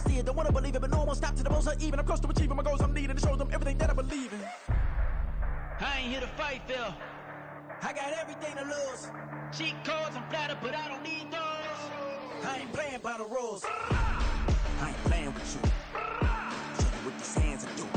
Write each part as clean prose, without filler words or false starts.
see it, don't wanna believe it, but no one won't stop to the most even. I'm close to achieving my goals, I'm needing to show them everything that I believe in. I ain't here to fight, Phil. I got everything to lose. Cheat codes, I'm flattered, but I don't need those. I ain't playing by the rules. I ain't playing with you. Show you what these hands are doing.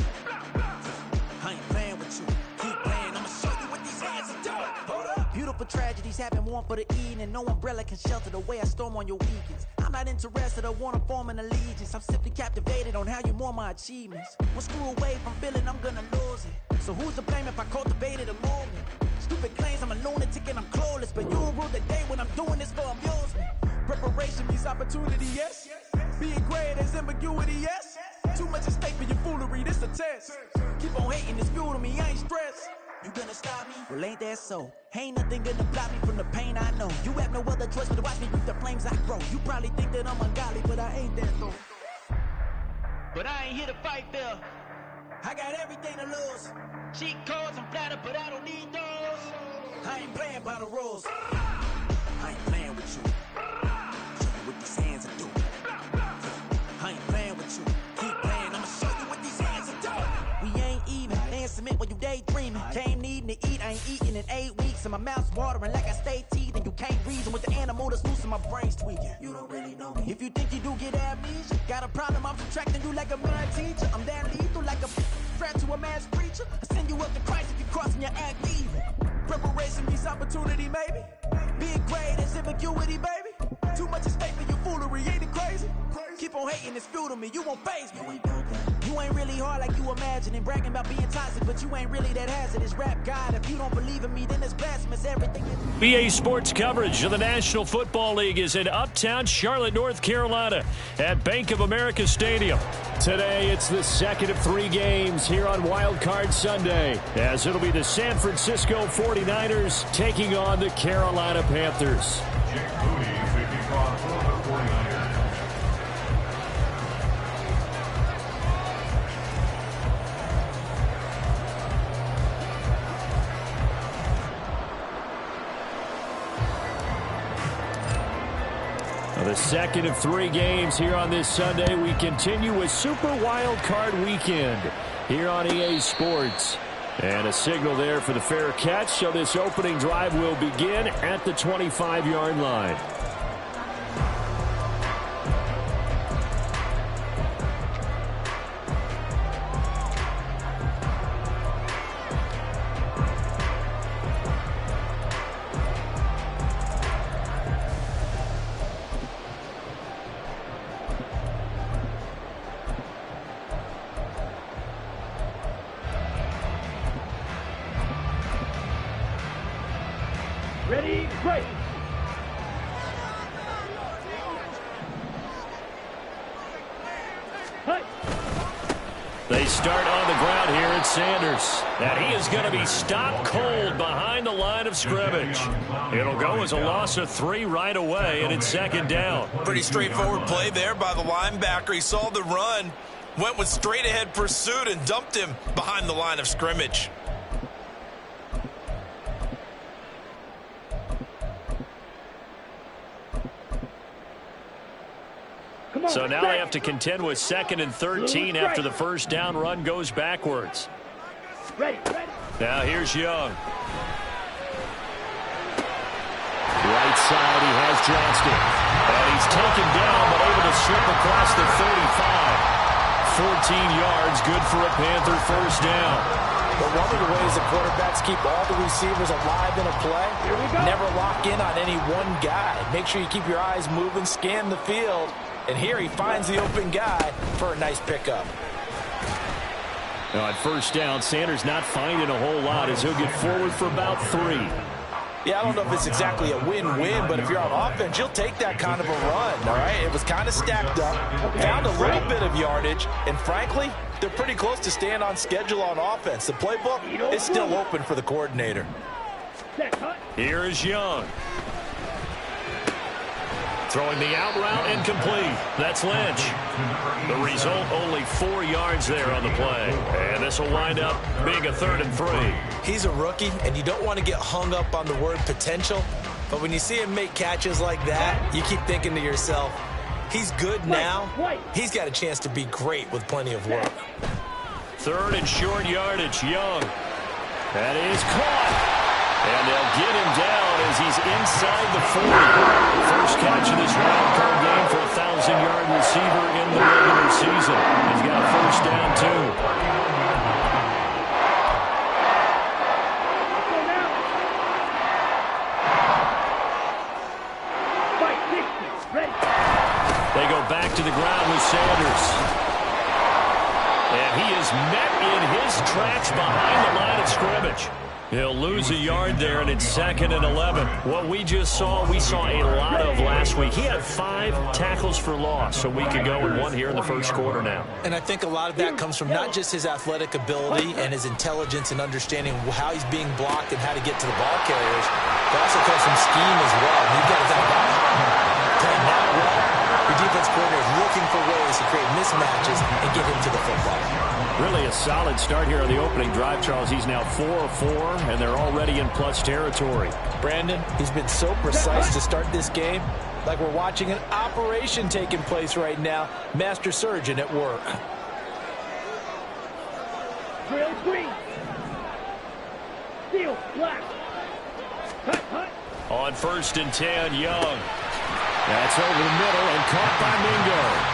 I ain't playing with you. Keep playing, I'ma show you what these hands are doing. Hold up. Beautiful tragedies happen, one for the evening. No umbrella can shelter the way I storm on your weekends. I'm not interested or wanna form an allegiance. I'm simply captivated on how you mourn my achievements. One screw away from feeling I'm gonna lose it. So who's to blame if I cultivated a movement? Stupid claims I'm a lunatic and I'm clueless, but you rule the day when I'm doing this for amusement. Preparation means opportunity, yes. Being great, there's ambiguity, yes. Too much at stake for your foolery, this a test. Keep on hating, it's fuel to me, I ain't stressed. You gonna stop me? Well, ain't that so? Ain't nothing gonna block me from the pain I know. You have no other choice but to watch me reap the flames I grow. You probably think that I'm ungodly, but I ain't that though. But I ain't here to fight, Phil. I got everything to lose. Cheat codes, I'm flattered, but I don't need those. I ain't playing by the rules. I ain't playing with you. Show you what these hands are doing. I ain't playing with you. Keep playing, I'ma show you what these hands are doing. We ain't even. They ain't submit when you daydreaming. Came needing to eat, I ain't eating in 8 weeks. And my mouth's watering like I stay teething. You can't reason with the animal that's loose and my brain's tweaking. You don't really know me. If you think you do get amnesia, got a problem, I'm subtracting you like a math teacher. I'm that lethal like a threat to a mass preacher. I send you up to Christ if you crossing your act even. Preparation means opportunity, maybe. Being great is ambiguity, baby. Too much at stake for your foolery, ain't it crazy? Keep on hating, it's fuel to me, you won't faze me. You ain't really hard like you imagining. Bragging about being toxic, but you ain't really that hazardous. Rap God, if you don't believe in me, then it's blasphemous. Everything BA Sports coverage of the National Football League is in uptown Charlotte, North Carolina at Bank of America Stadium. Today, it's the second of 3 games here on Wild Card Sunday, as it'll be the San Francisco 49ers taking on the Carolina Panthers. Jake Moody taking on the 49ers. The second of 3 games here on this Sunday. We continue with Super Wild Card Weekend here on EA Sports. And a signal there for the fair catch, so this opening drive will begin at the 25-yard line. Ready, break. They start on the ground here at Sanders. And he is going to be stopped cold behind the line of scrimmage. It'll go as a loss of 3 right away, and it's second down. Pretty straightforward play there by the linebacker. He saw the run, went with straight-ahead pursuit, and dumped him behind the line of scrimmage. So now they have to contend with 2nd and 13 after the first down run goes backwards. Now here's Young. Right side, he has Johnston. And he's taken down, but able to slip across the 35. 14 yards, good for a Panther first down. But one of the ways the quarterbacks keep all the receivers alive in a play, never lock in on any one guy. Make sure you keep your eyes moving, scan the field. And here he finds the open guy for a nice pickup. Now on first down, Sanders not finding a whole lot as he'll get forward for about 3. Yeah, I don't know if it's exactly a win-win, but if you're on offense, you'll take that kind of a run, all right? It was kind of stacked up, found a little bit of yardage, and frankly, they're pretty close to staying on schedule on offense. The playbook is still open for the coordinator. Here is Young. Throwing the out route incomplete. That's Lynch. The result, only 4 yards there on the play. And this will wind up being a 3rd and 3. He's a rookie, and you don't want to get hung up on the word potential. But when you see him make catches like that, you keep thinking to yourself, He's good now. He's got a chance to be great with plenty of work. Third and short yardage, Young. That is caught. And they'll get him down as he's inside the 40. First catch of this wild card game for a 1,000-yard receiver in the regular season. He's got a first down, too. They go back to the ground with Sanders. And he is met in his tracks behind the line of scrimmage. He'll lose a yard there, and it's 2nd and 11. What we just saw, we saw a lot of last week. He had 5 tackles for loss a week ago and 1 here in the first quarter now. And I think a lot of that comes from not just his athletic ability and his intelligence and understanding how he's being blocked and how to get to the ball carriers, but also comes from scheme as well. You've got to playing that well. Your defense coordinator is looking for ways to create mismatches and get him to the football. Really a solid start here on the opening drive, Charles. He's now 4-4, and they're already in plus territory. Brandon, he's been so precise to start this game, like we're watching an operation taking place right now. Master surgeon at work. Drill green. Steel black. Hut, hut. On 1st and 10, Young. That's over the middle and caught by Mingo.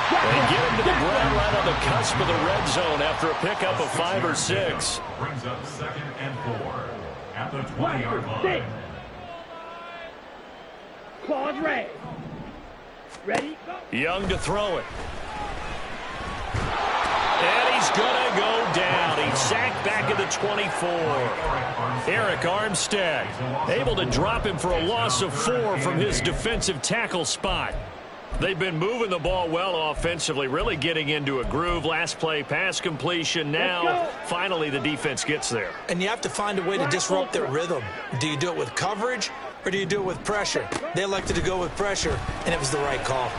They get him to the ground right on the cusp of the red zone after a pickup of 5 or 6. Brings up 2nd and 4 at the 20-yard line. Claws raised. Ready, go. Young to throw it. And he's going to go down. He's sacked back at the 24. Eric Armstead able to drop him for a loss of 4 from his defensive tackle spot. They've been moving the ball well offensively, really getting into a groove. Last play, pass completion. Now, finally, the defense gets there. And you have to find a way to disrupt their rhythm. Do you do it with coverage or do you do it with pressure? They elected to go with pressure, and it was the right call.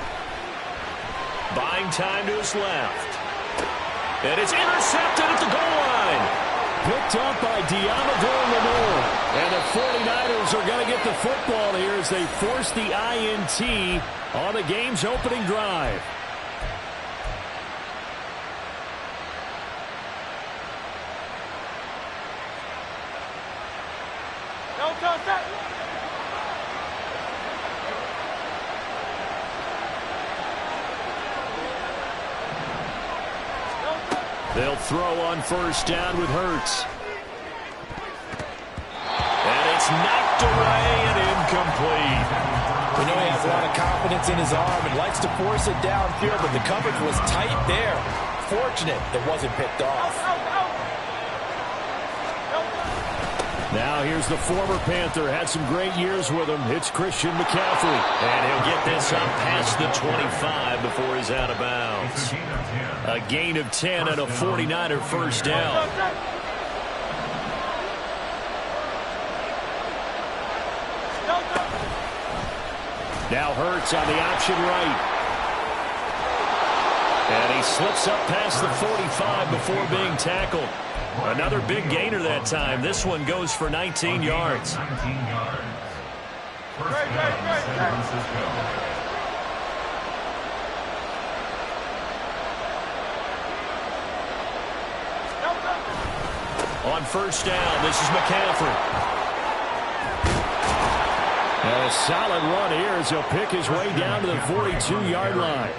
Buying time to his left. And it's intercepted at the goal line. Picked up by Diamador Lenore. And the 49ers are going to get the football here as they force the INT on the game's opening drive. They'll throw on 1st down with Hurts. And it's knocked away and incomplete. We know he has a lot of confidence in his arm and likes to force it downfield, but the coverage was tight there. Fortunate it wasn't picked off. Now here's the former Panther. Had some great years with him. It's Christian McCaffrey. And he'll get this up past the 25 before he's out of bounds. A gain of 10 and a 49er first down. Now Hurts on the option right. And he slips up past the 45 before being tackled. Another big gainer that time. This one goes for 19 yards. 19 yards. First down, San Francisco. On 1st down, this is McCaffrey. And a solid run here as he'll pick his way down to the 42-yard line.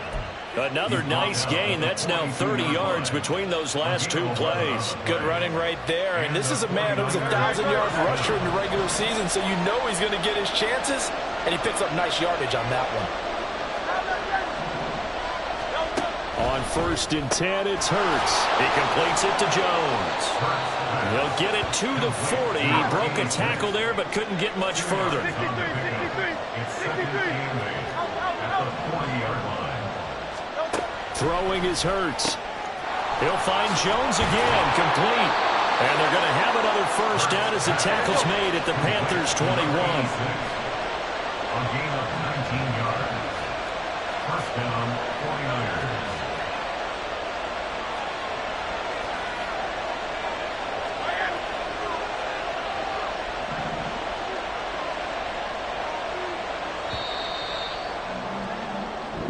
Another nice gain. That's now 30 yards between those last 2 plays. Good running right there. And this is a man who was a 1,000-yard rusher in the regular season, so you know he's going to get his chances. And he picks up nice yardage on that one. On 1st and 10, it's Hurts. He completes it to Jones. He'll get it to the 40. He broke a tackle there, but couldn't get much further. It's 2nd and 8 at the 40-yard line. Throwing is Hurts. He'll find Jones again, complete. And they're going to have another first down as the tackle's made at the Panthers' 21. A gain of 19 yards. First down, 49ers.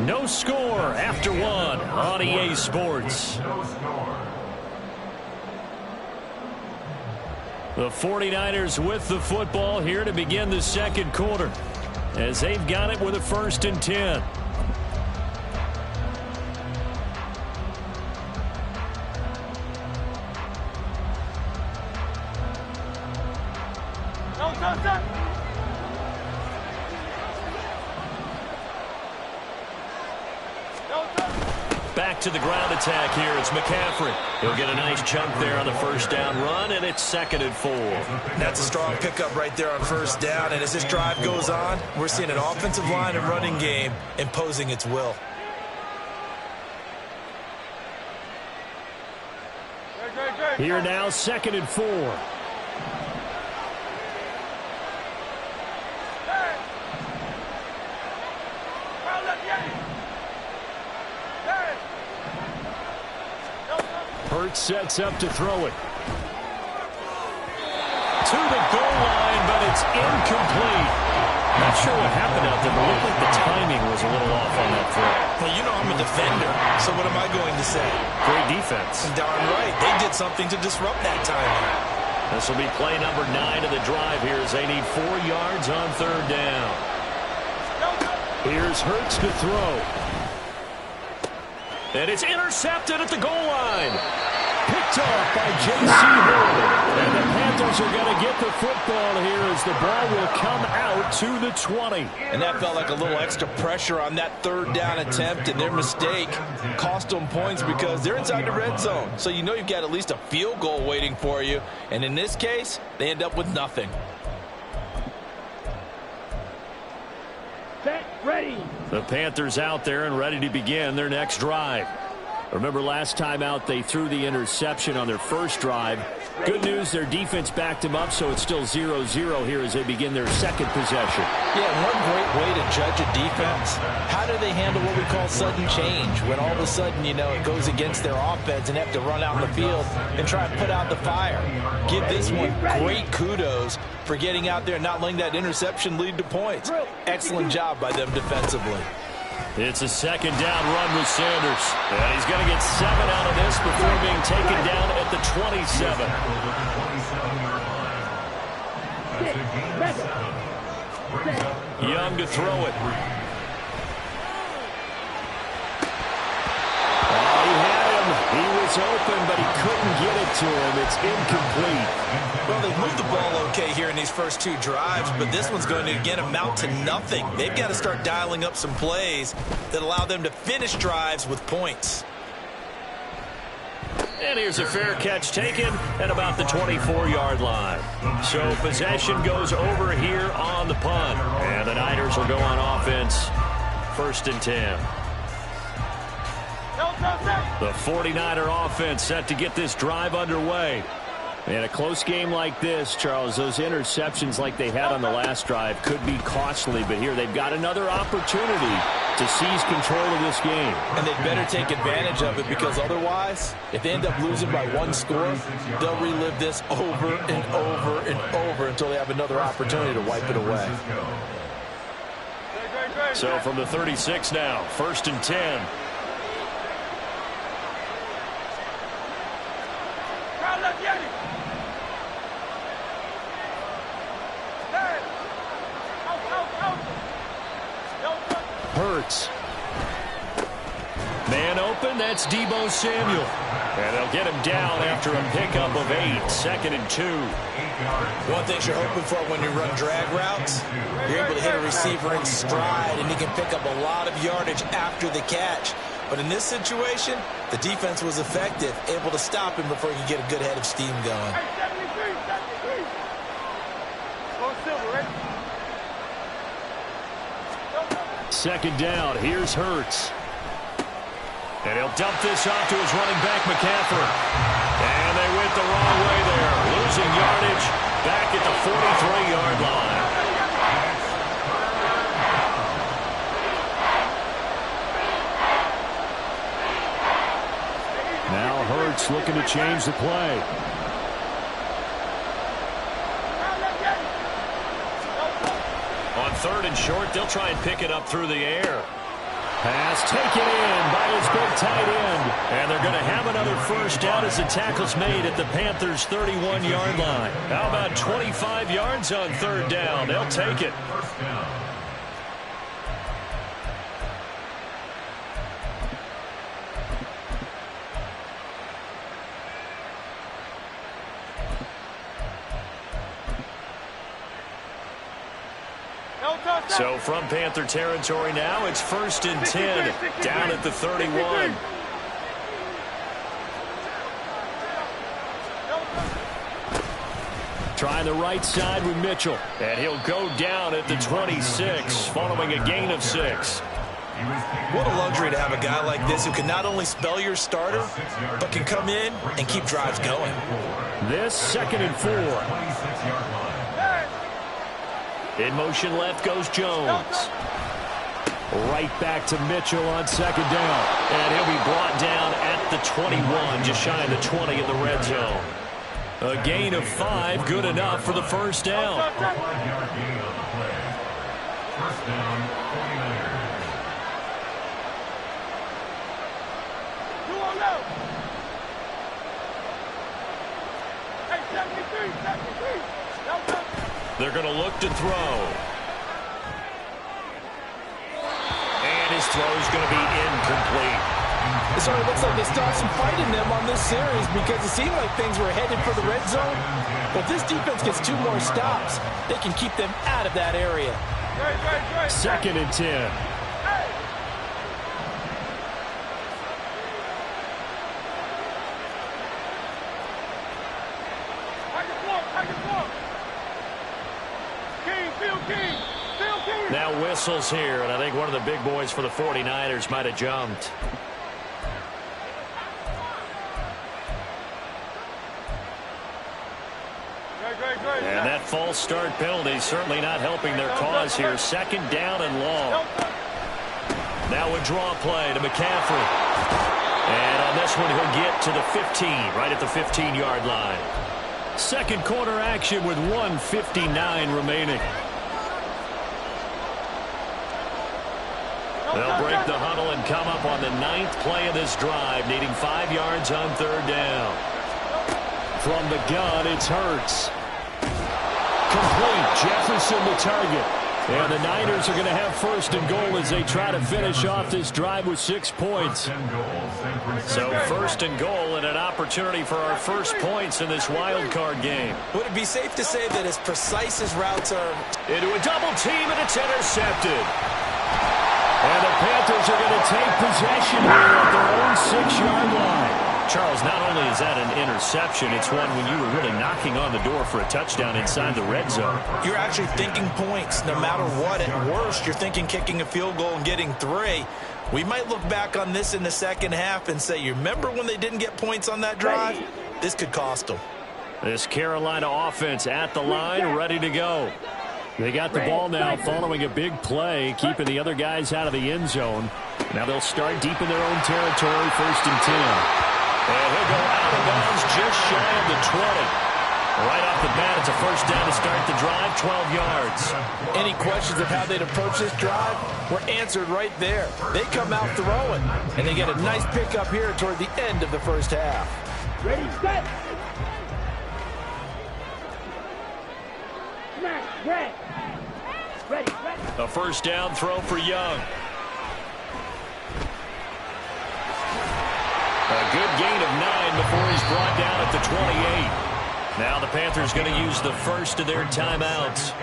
No score after one on EA Sports. No score. The 49ers with the football here to begin the second quarter, as they've got it with a 1st and 10. Back to the ground attack here. It's McCaffrey. He'll get a nice chunk there on the 1st down run, and it's 2nd and 4. That's a strong pickup right there on 1st down, and as this drive goes on, we're seeing an offensive line and running game imposing its will. Here now, 2nd and 4. Hurts sets up to throw it. To the goal line, but it's incomplete. Not sure what happened out there, but it looked like the timing was a little off on that throw. Well, you know I'm a defender, so what am I going to say? Great defense. Darn right. They did something to disrupt that timing. This will be play number 9 of the drive here as they need 4 yards on 3rd down. Here's Hurts to throw. And it's intercepted at the goal line. Picked off by J.C. Horn. And the Panthers are going to get the football here as the ball will come out to the 20. And that felt like a little extra pressure on that 3rd down attempt, and their mistake cost them points because they're inside the red zone. So you know you've got at least a field goal waiting for you. And in this case, they end up with nothing. The Panthers out there and ready to begin their next drive. Remember last time out they threw the interception on their 1st drive. Good news, their defense backed them up, so it's still 0-0 here as they begin their 2nd possession. Yeah, one great way to judge a defense. How do they handle what we call sudden change? When all of a sudden, you know, it goes against their offense and have to run out in the field and try and put out the fire. Give this one great kudos for getting out there and not letting that interception lead to points. Excellent job by them defensively. It's a 2nd down run with Sanders. And he's going to get 7 out of this before being taken down at the 27. Young to throw it. Oh, he had him. He was open, but he couldn't get it to him. It's incomplete. Well, they've moved the ball okay here in these first 2 drives, but this one's going to, again, amount to nothing. They've got to start dialing up some plays that allow them to finish drives with points. And here's a fair catch taken at about the 24-yard line. So possession goes over here on the punt. And the Niners will go on offense. 1st and 10. The 49er offense set to get this drive underway. In a close game like this, Charles, those interceptions like they had on the last drive could be costly, but here they've got another opportunity to seize control of this game. And they'd better take advantage of it because otherwise, if they end up losing by 1 score, they'll relive this over and over and over until they have another opportunity to wipe it away. So from the 36 now, 1st and 10. Hurts. Man open, that's Deebo Samuel. And they'll get him down after a pickup of 8, 2nd and 2. One thing you're hoping for when you run drag routes, you're able to hit a receiver in stride, and he can pick up a lot of yardage after the catch. But in this situation, the defense was effective, able to stop him before he could get a good head of steam going. Second down, here's Hurts. And he'll dump this off to his running back, McCaffrey. And they went the wrong way there, losing yardage back at the 43-yard line. Now Hurts looking to change the play. On 3rd and short, they'll try and pick it up through the air. Pass taken in by his big tight end. And they're going to have another first down as the tackle's made at the Panthers' 31-yard line. How about 25 yards on third down? They'll take it. First down. So from Panther territory now, it's 1st and 10 down at the 31. Trying the right side with Mitchell. And he'll go down at the 26 following a gain of 6. What a luxury to have a guy like this who can not only spell your starter, but can come in and keep drives going. This 2nd and 4. 26-yard line. In motion left goes Jones. Right back to Mitchell on 2nd down. And he'll be brought down at the 21, just shy of the 20 in the red zone. A gain of 5, good enough for the first down. 5-yard gain on the play. First down, 49ers. They're going to look to throw. And his throw is going to be incomplete. It sort of looks like they still have some fight in them on this series because it seemed like things were headed for the red zone. But this defense gets 2 more stops. They can keep them out of that area. 2nd and 10. Now whistles here, and I think one of the big boys for the 49ers might have jumped. And that false start penalty certainly not helping their cause here. 2nd down and long. Now a draw play to McCaffrey. And on this one, he'll get to the 15, right at the 15-yard line. Second quarter action with 1:59 remaining. They'll break the huddle and come up on the 9th play of this drive, needing 5 yards on third down. From the gun, it's Hurts. Complete. Jefferson the target. And the Niners are going to have 1st and goal as they try to finish off this drive with 6 points. So 1st and goal and an opportunity for our first points in this wild card game. Would it be safe to say that as precise as routes are... Into a double team, and it's intercepted. And the Panthers are going to take possession here at their own 6-yard line. Charles, not only is that an interception, it's one when you were really knocking on the door for a touchdown inside the red zone. You're actually thinking points no matter what. At worst, you're thinking kicking a field goal and getting 3. We might look back on this in the second half and say, you remember when they didn't get points on that drive? This could cost them. This Carolina offense at the line, ready to go. They got the ball now following a big play, keeping the other guys out of the end zone. Now they'll start deep in their own territory, 1st and 10. And he'll go out of bounds just shy of the 20. Right off the bat, it's a first down to start the drive, 12 yards. Any questions of how they'd approach this drive were answered right there. They come out throwing, and they get a nice pickup here toward the end of the first half. Ready, set. Ready. Ready. A first down throw for Young. A good gain of 9 before he's brought down at the 28. Now the Panthers going to use the first of their timeouts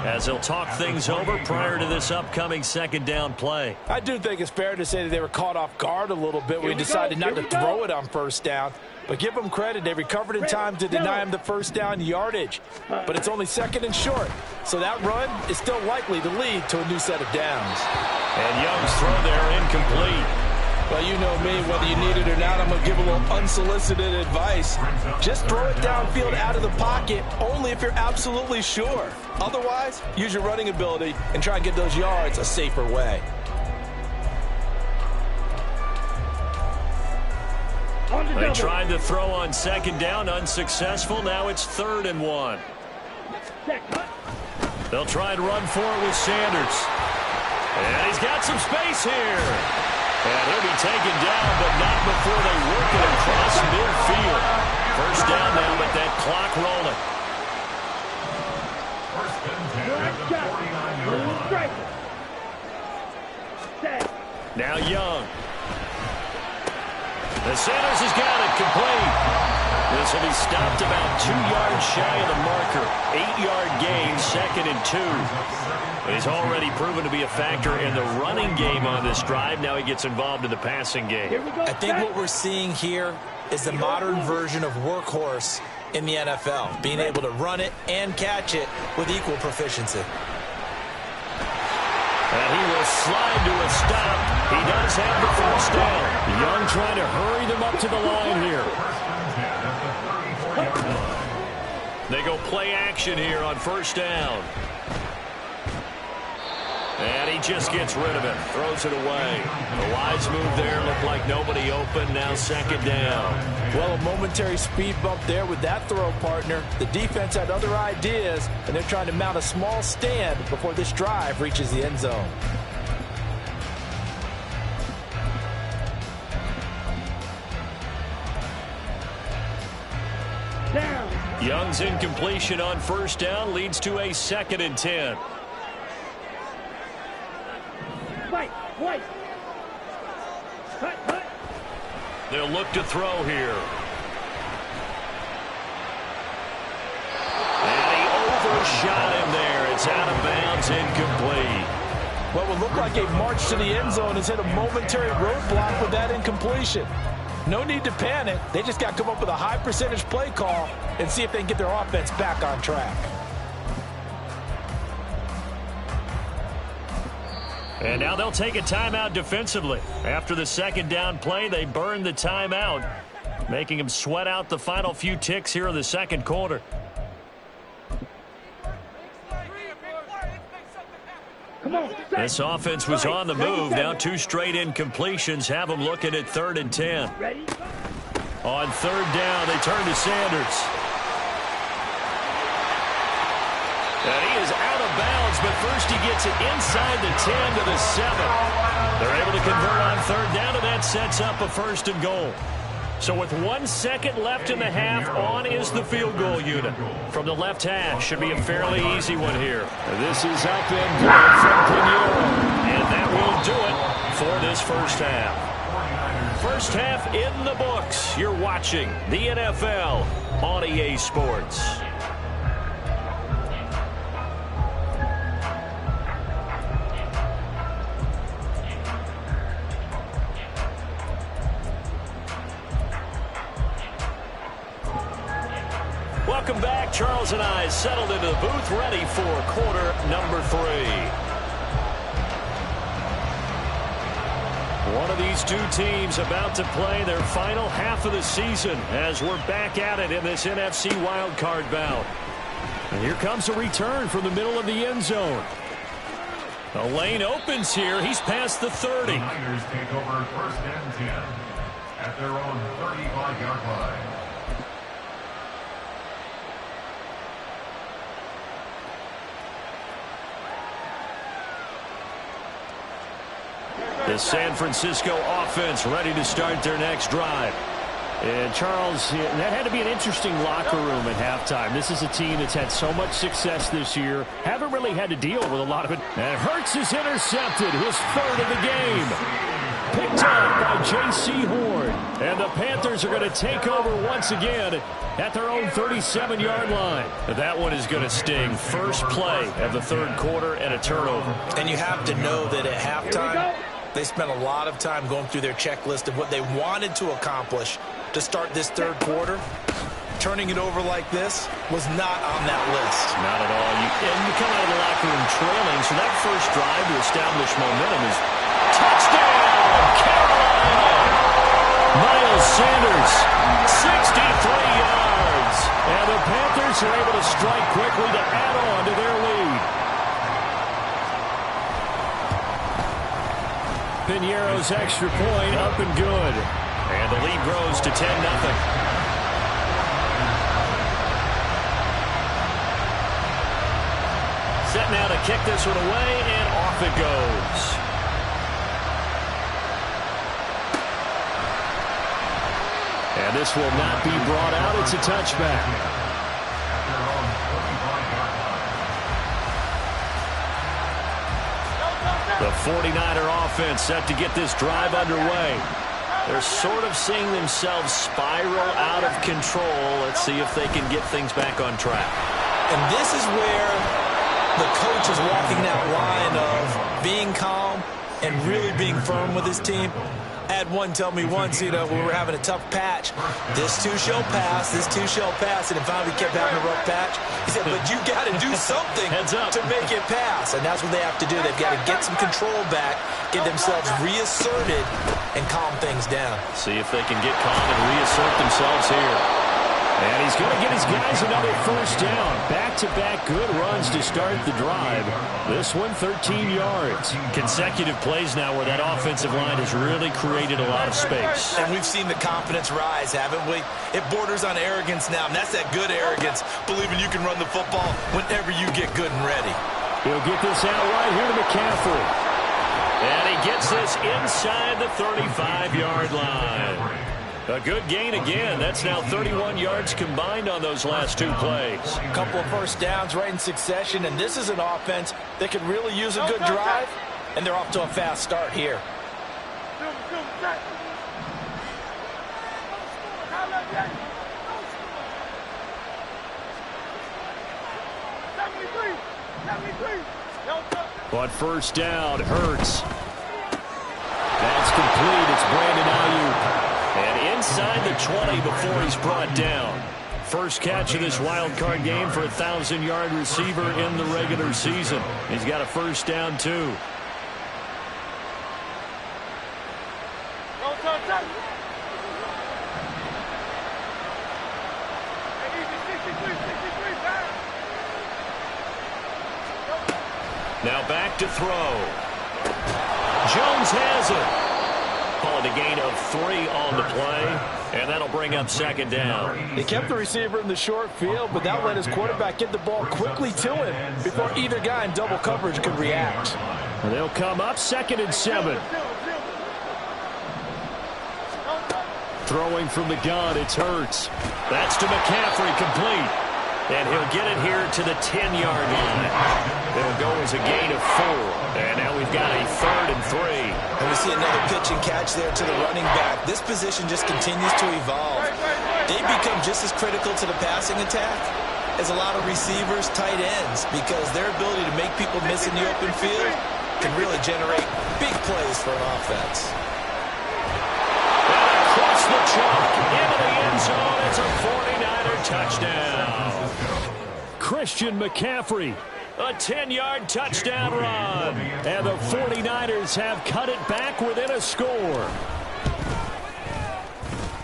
as they'll talk things over prior to this upcoming 2nd down play. I do think it's fair to say that they were caught off guard a little bit when we decided not to throw it on first down. But give them credit. They recovered in time to deny him the first down yardage. But it's only 2nd and short. So that run is still likely to lead to a new set of downs. And Young's throw there incomplete. Well, you know me, whether you need it or not, I'm going to give a little unsolicited advice. Just throw it downfield out of the pocket, only if you're absolutely sure. Otherwise, use your running ability and try and get those yards a safer way. They tried to throw on 2nd down, unsuccessful. Now it's 3rd and 1. They'll try and run for it with Sanders. And he's got some space here. And he'll be taken down, but not before they work it across midfield. First down now, but that clock rolling. First and 10 at the 49-yard line. Now Young. The Sanders has got it complete. This will be stopped about 2 yards shy of the marker. 8-yard gain, 2nd and 2. He's already proven to be a factor in the running game on this drive. Now he gets involved in the passing game. I think what we're seeing here is the modern version of workhorse in the NFL, being able to run it and catch it with equal proficiency. And he will slide to a stop. He does have the first down. Young trying to hurry them up to the line here. They go play action here on first down. And he just gets rid of it. Throws it away. The wise move there. Looked like nobody open. Now 2nd down. Well, a momentary speed bump there with that throw, partner. The defense had other ideas, and they're trying to mount a small stand before this drive reaches the end zone. Young's incompletion on first down leads to a 2nd and 10. They'll look to throw here. And he overshot him there. It's out of bounds, incomplete. What would look like a march to the end zone has hit a momentary roadblock with that incompletion. No need to panic. They just got to come up with a high percentage play call and see if they can get their offense back on track. And now they'll take a timeout defensively. After the 2nd down play, they burn the timeout, making them sweat out the final few ticks here in the 2nd quarter. This offense was on the move. Now 2 straight incompletions have them looking at 3rd and 10. On 3rd down, they turn to Sanders. And he is out of bounds, but first he gets it inside the 10 to the 7. They're able to convert on 3rd down, and that sets up a 1st and goal. So with 1 second left in the half, on is the field goal unit. From the left hash, should be a fairly easy one here. This is up and good from Pinheiro. And that will do it for this first half. First half in the books. You're watching the NFL on EA Sports. Welcome back. Charles and I settled into the booth, ready for quarter number 3. One of these 2 teams about to play their final half of the season as we're back at it in this NFC wildcard bout. And here comes a return from the middle of the end zone. The lane opens here. He's past the 30. The Niners take over 1st and 10 at their own 35-yard line. The San Francisco offense ready to start their next drive. And Charles, that had to be an interesting locker room at halftime. This is a team that's had so much success this year. Haven't really had to deal with a lot of it. And Hurts is intercepted, his 3rd of the game. Picked up by J.C. Horn. And the Panthers are going to take over once again at their own 37-yard line. That one is going to sting. First play of the 3rd quarter and a turnover. And you have to know that at halftime, they spent a lot of time going through their checklist of what they wanted to accomplish to start this 3rd quarter. Turning it over like this was not on that list. Not at all. And you come out of the locker room trailing, so that first drive to establish momentum is touchdown, Carolina! Miles Sanders, 63 yards. And the Panthers are able to strike quickly to add on to their lead. Pinheiro's extra point up and good. And the lead grows to 10-0. Set now to to kick this one away, and off it goes. And this will not be brought out. It's a touchback. The 49er offense set to get this drive underway. They're sort of seeing themselves spiral out of control. Let's see if they can get things back on track. And this is where the coach is walking that line of being calm and really being firm with his team. I had one tell me once, when we were having a tough patch, this too shall pass, this too shall pass, and if finally we kept having a rough patch, he said, but you got to do something to make it pass, and that's what they have to do. They've got to get some control back, get themselves reasserted, and calm things down. See if they can get calm and reassert themselves here. And he's going to get his guys another first down. Back-to-back good runs to start the drive. This one, 13 yards. Consecutive plays now where that offensive line has really created a lot of space. And we've seen the confidence rise, haven't we? It borders on arrogance now, and that's that good arrogance, believing you can run the football whenever you get good and ready. He'll get this out right here to McCaffrey. And he gets this inside the 35-yard line. A good gain again. That's now 31 yards combined on those last two plays. A couple of first downs right in succession, and this is an offense that could really use a good drive, and they're off to a fast start here. But first down, Hurts. That's complete. It's Brandon Ayuk. And inside the 20 before he's brought down. First catch of this wild card game for a 1,000-yard receiver in the regular season. He's got a first down, too. Now back to throw. Jones has it. Call it a gain of 3 on the play, and that'll bring up second down. They kept the receiver in the short field, but that let his quarterback get the ball quickly to him before either guy in double coverage could react. And they'll come up 2nd and 7. Throwing from the gun, it's Hurts. That's to McCaffrey, complete. And he'll get it here to the 10-yard line. It'll go as a gain of 4. And now we've got a 3rd and 3. And we see another pitch and catch there to the running back. This position just continues to evolve. They become just as critical to the passing attack as a lot of receivers, tight ends, because their ability to make people miss in the open field can really generate big plays for an offense. And across the chalk into the end zone. It's a 49er touchdown. Christian McCaffrey. A 10-yard touchdown run. And the 49ers have cut it back within a score.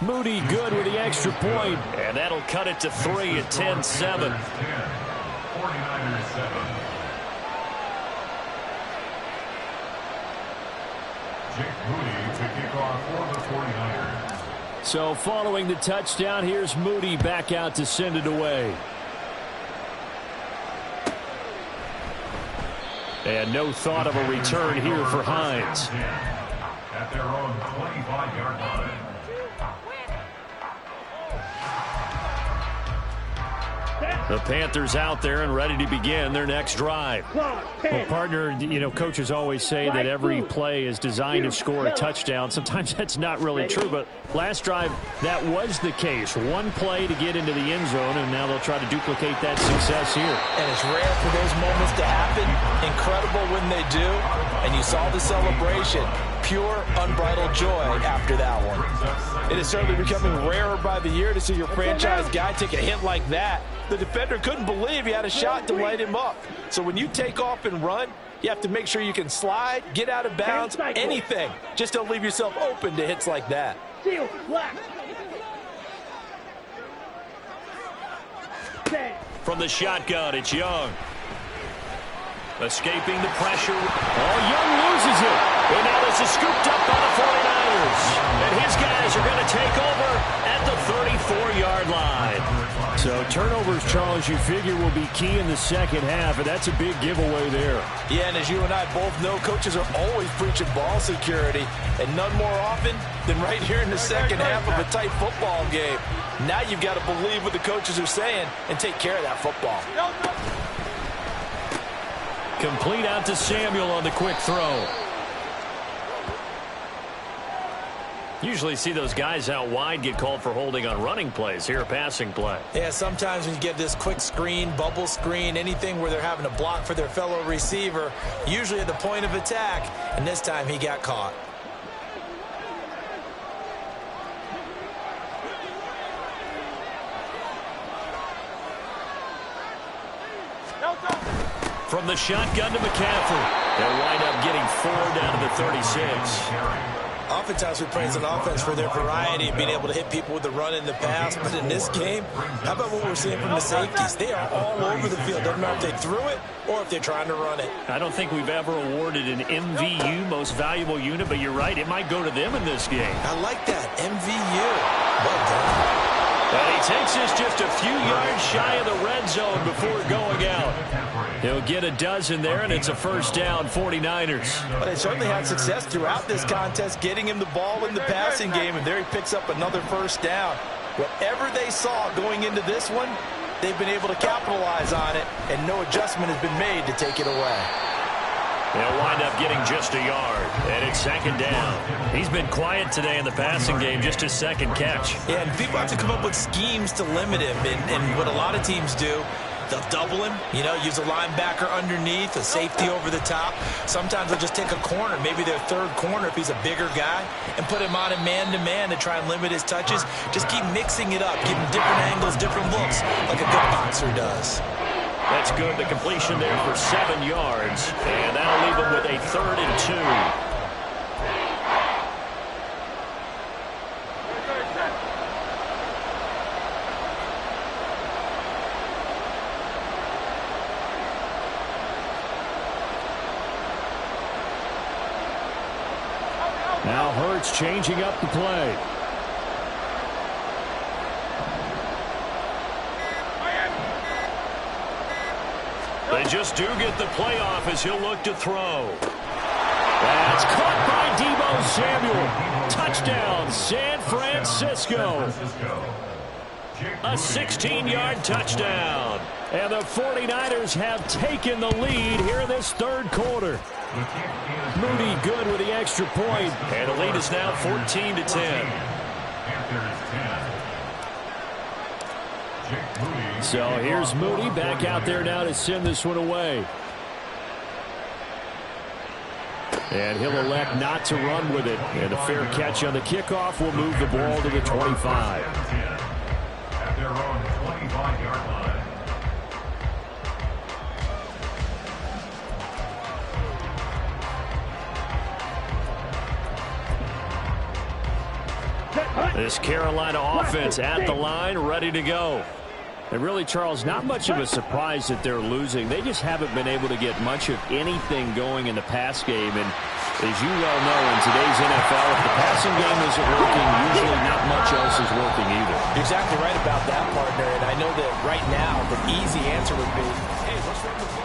Moody good with the extra point. And that'll cut it to 3 at 10-7. 49ers 7. Jake Moody to kick off for the 49ers. So following the touchdown, here's Moody back out to send it away. And no thought of a return here for Hines. At their own 25-yard line. The Panthers out there and ready to begin their next drive. Well, partner, coaches always say that every play is designed to score a touchdown. Sometimes that's not really true, but last drive, that was the case. One play to get into the end zone, and now they'll try to duplicate that success here. And it's rare for those moments to happen. Incredible when they do. And you saw the celebration. Pure, unbridled joy after that one. It is certainly becoming rarer by the year to see your franchise guy take a hit like that. The defender couldn't believe he had a shot to light him up. So when you take off and run, you have to make sure you can slide, get out of bounds, anything. Just don't leave yourself open to hits like that. From the shotgun, it's Young. Escaping the pressure. Oh, Young loses it. And now this is scooped up by the 49ers. And his guys are going to take over at the 34-yard line. So turnovers, Charles, you figure will be key in the second half, and that's a big giveaway there. Yeah, and as you and I both know, coaches are always preaching ball security, and none more often than right here in the second half of a tight football game. Now you've got to believe what the coaches are saying and take care of that football. Complete out to Samuel on the quick throw. Usually see those guys out wide get called for holding on running plays. Here, a passing play. Yeah, sometimes when you get this quick screen, bubble screen, anything where they're having to block for their fellow receiver, usually at the point of attack, and this time he got caught. From the shotgun to McCaffrey. They'll wind up getting 4 down to the 36. Oftentimes we praise an offense for their variety, being able to hit people with the run and the pass. But in this game, how about what we're seeing from the safeties? They are all over the field. Doesn't matter if they threw it or if they're trying to run it. I don't think we've ever awarded an MVU, most valuable unit, but you're right. It might go to them in this game. I like that. MVU. Well done. And he takes this just a few yards shy of the red zone before going out. He'll get a dozen there, and it's a first down, 49ers. But they certainly had success throughout this contest, getting him the ball in the passing game, and there he picks up another first down. Whatever they saw going into this one, they've been able to capitalize on it, and no adjustment has been made to take it away. They'll wind up getting just a yard, and it's second down. He's been quiet today in the passing game, just his second catch. Yeah, and people have to come up with schemes to limit him, and what a lot of teams do, they'll double him, use a linebacker underneath, a safety over the top. Sometimes they'll just take a corner, maybe their third corner if he's a bigger guy, and put him on a man-to-man to try and limit his touches. Just keep mixing it up, give him different angles, different looks, like a good boxer does. That's good. The completion there for 7 yards, and that'll leave him with a 3rd and 2. Now Hurts changing up the play. They just do get the playoff as he'll look to throw. That's caught by Deebo Samuel. Touchdown, San Francisco. A 16-yard touchdown. And the 49ers have taken the lead here in this third quarter. Moody good with the extra point. And the lead is now 14-10. So here's Moody back out there now to send this one away. And he'll elect not to run with it. And a fair catch on the kickoff will move the ball to the 25. At their own 25-yard line. This Carolina offense at the line, ready to go. And really, Charles, not much of a surprise that they're losing. They just haven't been able to get much of anything going in the pass game. And as you well know, in today's NFL, if the passing game isn't working, usually not much else is working either. You're exactly right about that, partner. And I know that right now, the easy answer would be, hey, let's run the ball.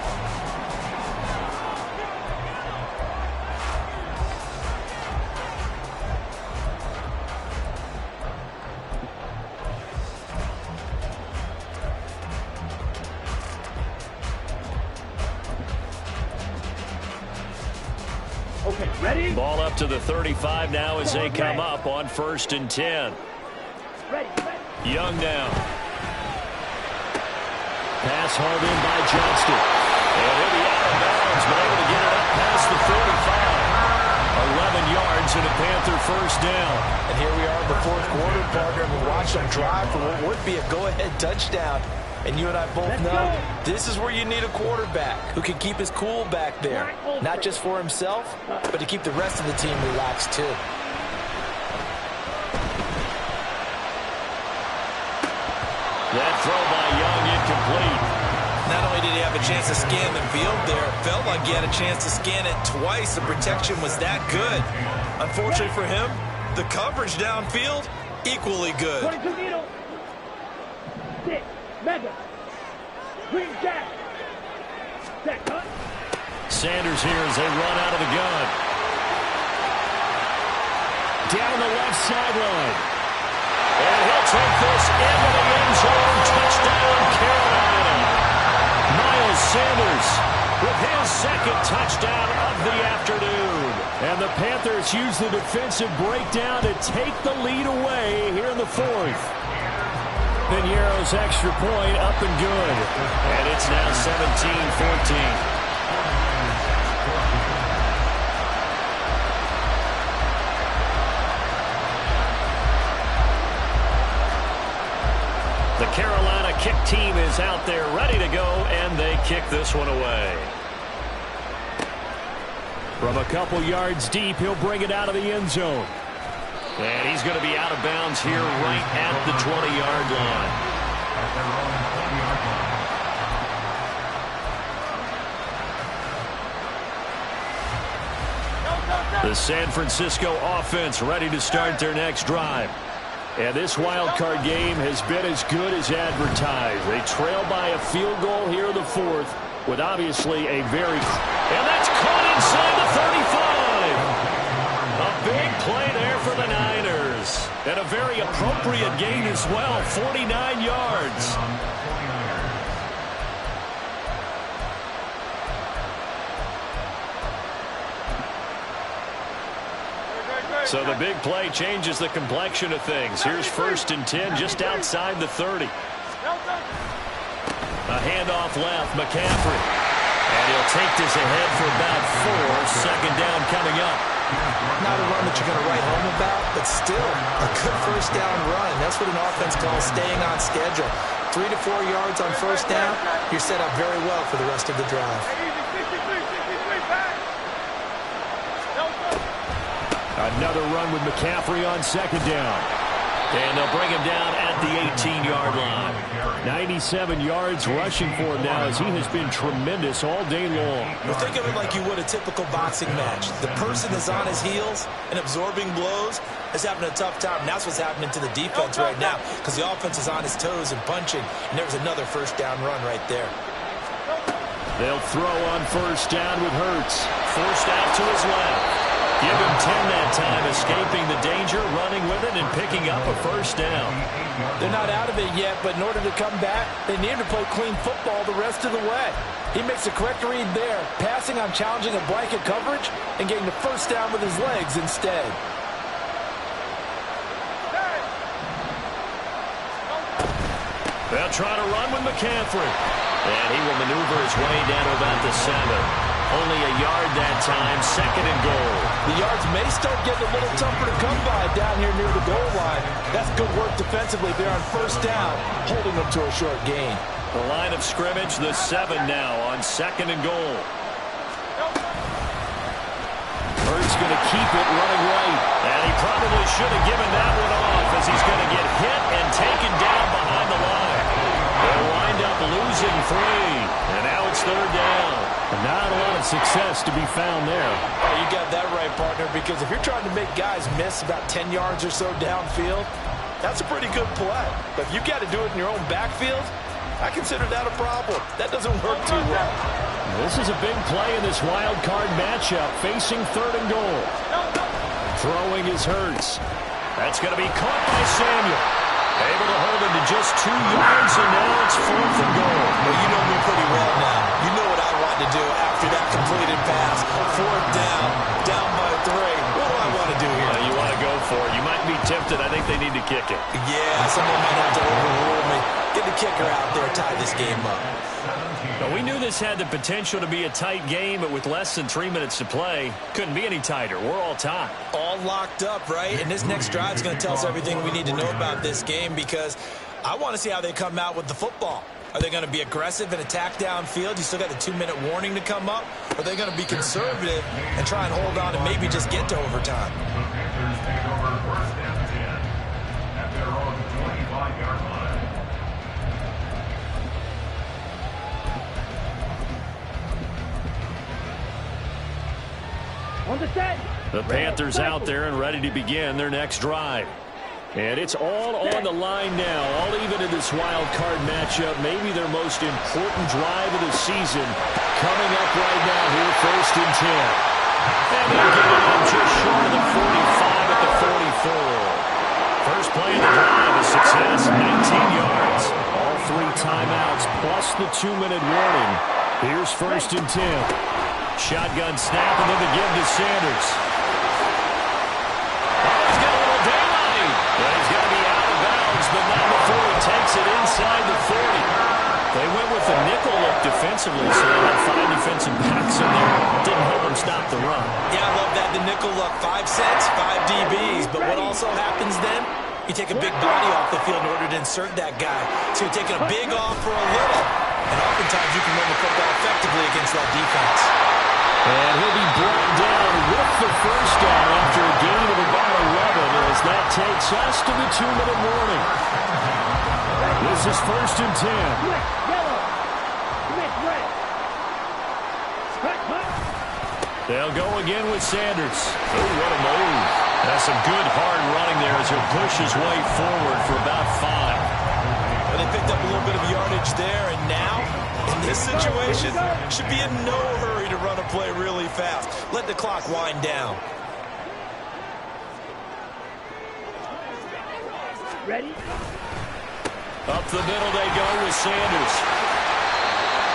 Ball up to the 35 now as they come up on 1st and 10. Young now. Pass hauled in by Johnston. And he'll be out of bounds, but able to get it up past the 45. 11 yards and a Panther first down. And here we are in the fourth quarter, partner, and we watch them drive for what would be a go-ahead touchdown. And you and I both know this is where you need a quarterback who can keep his cool back there. Not just for himself, but to keep the rest of the team relaxed too. That throw by Young incomplete. Not only did he have a chance to scan the field there, it felt like he had a chance to scan it twice. The protection was that good. Unfortunately for him, The coverage downfield, equally good. 22 needle. 6. Mega. Green jack. Jack cut. Sanders here as they run out of the gun. Down the left sideline. And he'll take this into the end zone. Touchdown, Carolina. Miles Sanders with his second touchdown of the afternoon. And the Panthers use the defensive breakdown to take the lead away here in the fourth. Piñeiro's extra point up and good. And it's now 17-14. The Carolina kick team is out there ready to go, and they kick this one away. From a couple yards deep, he'll bring it out of the end zone. And he's going to be out of bounds here right at the 20-yard line. The San Francisco offense ready to start their next drive. And this wild card game has been as good as advertised. They trail by a field goal here in the fourth with obviously a very... And that's caught inside the 35. A big play there for the Niners. And a very appropriate gain as well, 49 yards. So the big play changes the complexion of things. Here's 1st and 10 just outside the 30. A handoff left, McCaffrey. And he'll take this ahead for about 4. Second down coming up. Not a run that you're going to write home about, but still a good first down run. That's what an offense calls staying on schedule. 3 to 4 yards on first down, you're set up very well for the rest of the drive. Another run with McCaffrey on second down. And they'll bring him down at the 18-yard line. 97 yards rushing for him now as he has been tremendous all day long. Well, think of it like you would a typical boxing match. The person is on his heels and absorbing blows is having a tough time. And that's what's happening to the defense right now because the offense is on his toes and punching. And there's another first down run right there. They'll throw on first down with Hurts. Forced out to his left. Give him 10 that time, escaping the danger, running with it, and picking up a first down. They're not out of it yet, but in order to come back, they need to play clean football the rest of the way. He makes a correct read there, passing on challenging a blanket coverage and getting the first down with his legs instead. They'll try to run with McCaffrey. And he will maneuver his way down to about the 7. Only a yard that time, second and goal. The yards may start getting a little tougher to come by down here near the goal line. That's good work defensively there on first down, holding them to a short gain. The line of scrimmage, the 7 now on second and goal. Hurts going to keep it running right. And he probably should have given that one off as he's going to get hit and taken down behind the line. They'll wind up losing 3. And now it's third down. Not a lot of success to be found there. Oh, you got that right, partner, because if you're trying to make guys miss about 10 yards or so downfield, that's a pretty good play. But if you got to do it in your own backfield, I consider that a problem. That doesn't work too well. This is a big play in this wild card matchup, facing third and goal. Throwing is Hurts. That's going to be caught by Samuel. Able to hold him to just 2 yards, and now it's fourth and goal. Well, you know me pretty well now. You know what I want to do after that completed pass. Fourth down by 3. What do I want to do here? You want to go for it. You might be tempted. I think they need to kick it. Yeah, someone might have to overrule me. Get the kicker out there, tie this game up. But we knew this had the potential to be a tight game, but with less than 3 minutes to play, couldn't be any tighter. We're all tied. All locked up, right? And this next drive is going to tell us everything we need to know about this game because I want to see how they come out with the football. Are they going to be aggressive and attack downfield? You still got the 2-minute warning to come up? Or are they going to be conservative and try and hold on and maybe just get to overtime? The Panthers take over first and 10 at their own 25-yard line. On the set. The Panthers out there and ready to begin their next drive. And it's all on the line now, all even in this wild card matchup. Maybe their most important drive of the season coming up right now here, 1st and 10. And they'll get it in just short of the 45 at the 44. First play of the drive, a success, 19 yards. All 3 timeouts plus the 2-minute warning. Here's 1st and 10. Shotgun snap and then the give to Sanders. He's going to be out of bounds, but not before he takes it inside the 40. They went with the nickel look defensively, so they had 5 defensive backs in there. Didn't help them stop the run. Yeah, I love that, the nickel look. 5 sets, 5 DBs. But what also happens then, you take a big body off the field in order to insert that guy. So you're taking a big off for a little. And oftentimes you can run the football effectively against that defense. And he'll be brought down with the first down after a gain of about 11 as that takes us to the 2-minute warning. This is 1st and 10. They'll go again with Sanders. Oh, what a move. That's some good hard running there as he'll push his way forward for about 5. Well, they picked up a little bit of yardage there, and now, in this situation, should be in no hurry to run a play really fast. Let the clock wind down. Ready? Up the middle they go with Sanders.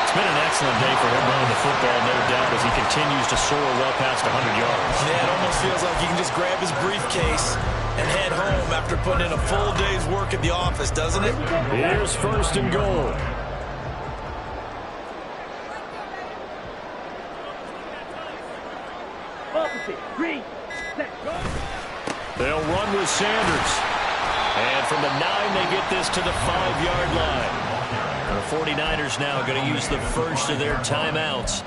It's been an excellent day for him running the football, no doubt, as he continues to soar well past 100 yards. Yeah, it almost feels like he can just grab his briefcase and head home after putting in a full day's work at the office, doesn't it? Here's 1st and goal. Opposite. Green. Set. Go. They'll run with Sanders. And from the 9, they get this to the 5-yard line. The 49ers now going to use the first of their timeouts,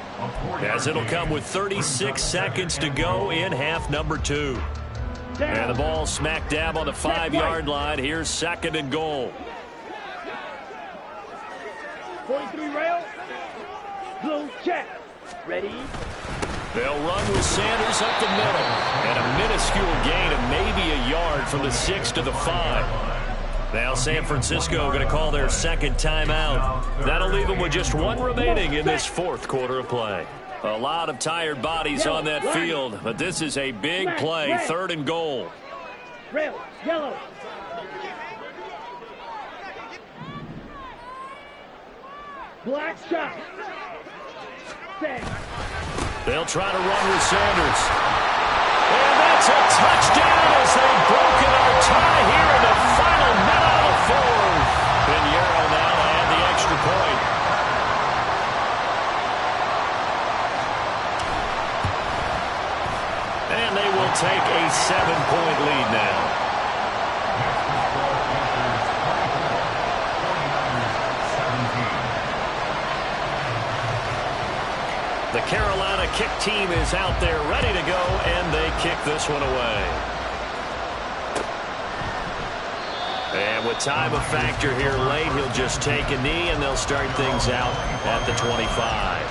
as it'll come with 36 seconds to go in half number 2. And the ball smack dab on the 5-yard line. Here's 2nd and goal. 43 rail. Blue check. Ready? They'll run with Sanders up the middle. And a minuscule gain of maybe a yard from the 6 to the 5. Now San Francisco going to call their 2nd timeout. That'll leave them with just 1 remaining in this 4th quarter of play. A lot of tired bodies on that field, but this is a big play, 3rd and goal. Rail. Yellow. Black shot. Set. They'll try to run with Sanders. And that's a touchdown as they've broken our tie here in the final minute of the 4th. Pinheiro now to add the extra point. And they will take a 7-point lead now. The Carolina kick team is out there ready to go, and they kick this one away. And with time a factor here late, he'll just take a knee, and they'll start things out at the 25.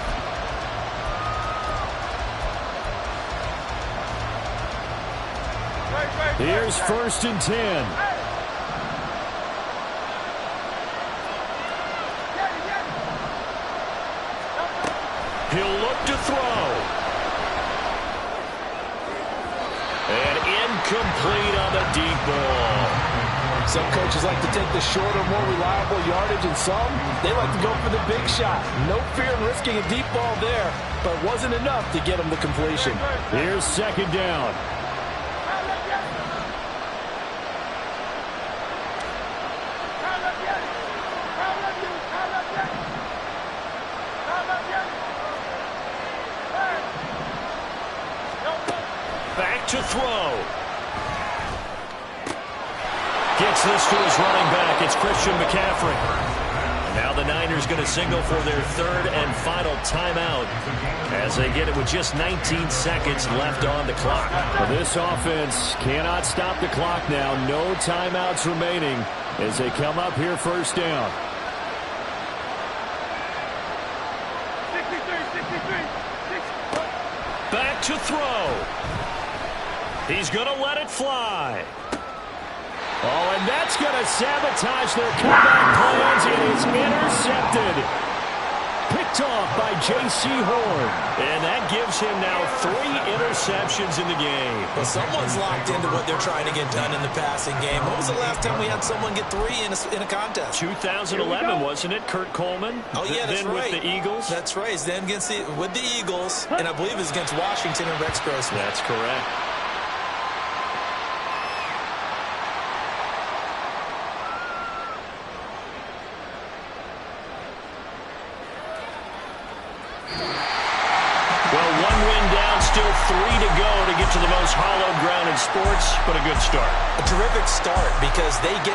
Here's 1st and 10. He'll look to throw. And incomplete on the deep ball. Some coaches like to take the shorter, more reliable yardage, and some, they like to go for the big shot. No fear in risking a deep ball there, but it wasn't enough to get him the completion. Here's 2nd down. Back to throw. Gets this to his running back. It's Christian McCaffrey. And now the Niners going to signal for their 3rd and final timeout as they get it with just 19 seconds left on the clock. Well, this offense cannot stop the clock now. No timeouts remaining as they come up here 1st down. 63. Back to throw. He's going to let it fly. Oh, and that's going to sabotage their comeback plans. It is intercepted. Picked off by J.C. Horn. And that gives him now 3 interceptions in the game. Well, someone's locked into what they're trying to get done in the passing game. When was the last time we had someone get 3 in a contest? 2011, wasn't it, Kurt Coleman? Oh, yeah, that's then right. With the Eagles. That's right. Then with the Eagles, and I believe it was against Washington and Rex Grossman. That's correct. Well, 1 win down, still 3 to go to get to the most hallowed ground in sports, but a good start. A terrific start because they get